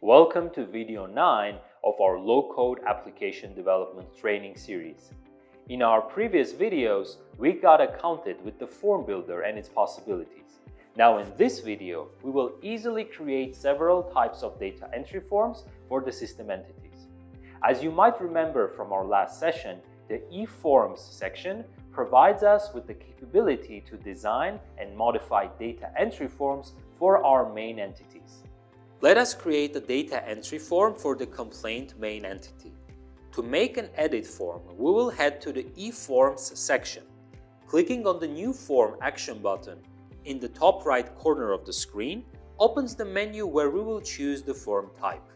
Welcome to video 9 of our low-code application development training series. In our previous videos, we got acquainted with the form builder and its possibilities. Now in this video, we will easily create several types of data entry forms for the system entities. As you might remember from our last session, the eForms section provides us with the capability to design and modify data entry forms for our main entities. Let us create a data entry form for the complaint main entity. To make an edit form, we will head to the eForms section. Clicking on the New Form action button in the top right corner of the screen opens the menu where we will choose the form type.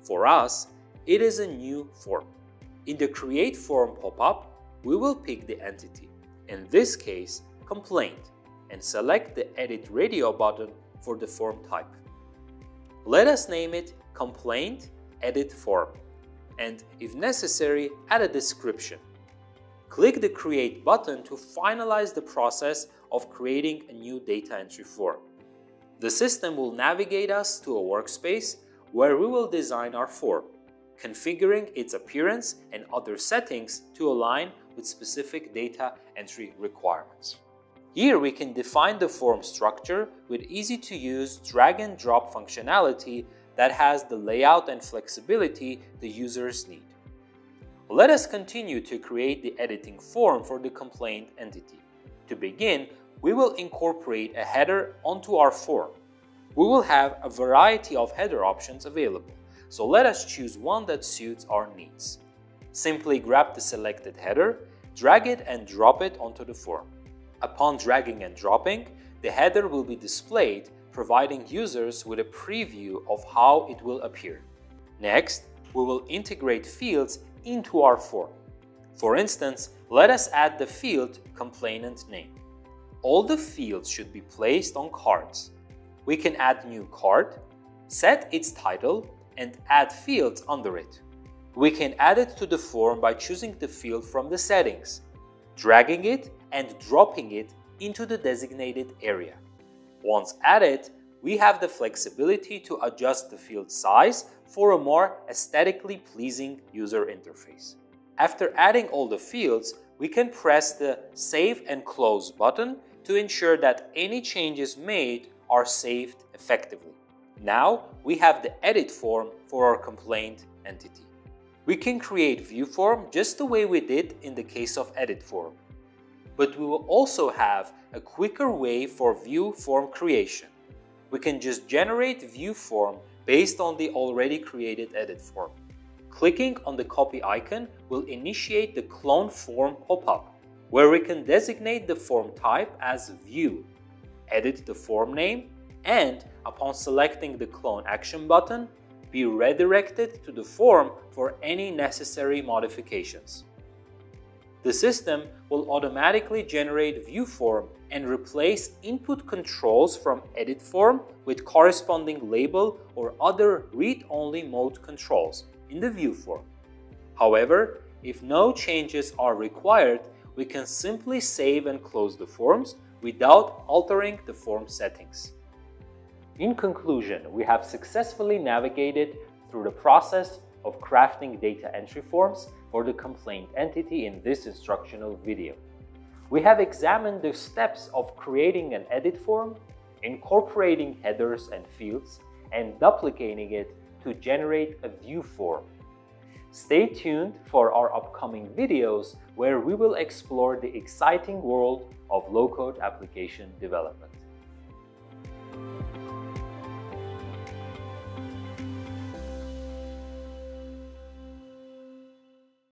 For us, it is a new form. In the Create Form pop-up, we will pick the entity, in this case, complaint, and select the Edit Radio button for the form type. Let us name it Complaint Edit Form, and if necessary, add a description. Click the Create button to finalize the process of creating a new data entry form. The system will navigate us to a workspace where we will design our form, configuring its appearance and other settings to align with specific data entry requirements. Here we can define the form structure with easy-to-use drag-and-drop functionality that has the layout and flexibility the users need. Let us continue to create the editing form for the complaint entity. To begin, we will incorporate a header onto our form. We will have a variety of header options available, so let us choose one that suits our needs. Simply grab the selected header, drag it and drop it onto the form. Upon dragging and dropping, the header will be displayed, providing users with a preview of how it will appear. Next, we will integrate fields into our form. For instance, let us add the field complainant name. All the fields should be placed on cards. We can add new card, set its title, and add fields under it. We can add it to the form by choosing the field from the settings, dragging it and dropping it into the designated area. Once added, we have the flexibility to adjust the field size for a more aesthetically pleasing user interface. After adding all the fields, we can press the Save and Close button to ensure that any changes made are saved effectively. Now we have the edit form for our complaint entity. We can create view form just the way we did in the case of edit form. But we will also have a quicker way for view form creation. We can just generate view form based on the already created edit form. Clicking on the copy icon will initiate the clone form pop-up, where we can designate the form type as view, edit the form name, and upon selecting the clone action button, be redirected to the form for any necessary modifications. The system will automatically generate view form and replace input controls from edit form with corresponding label or other read-only mode controls in the view form. However, if no changes are required, we can simply save and close the forms without altering the form settings. In conclusion, we have successfully navigated through the process of crafting data entry forms for the complaint entity in this instructional video. We have examined the steps of creating an edit form, incorporating headers and fields, and duplicating it to generate a view form. Stay tuned for our upcoming videos where we will explore the exciting world of low-code application development.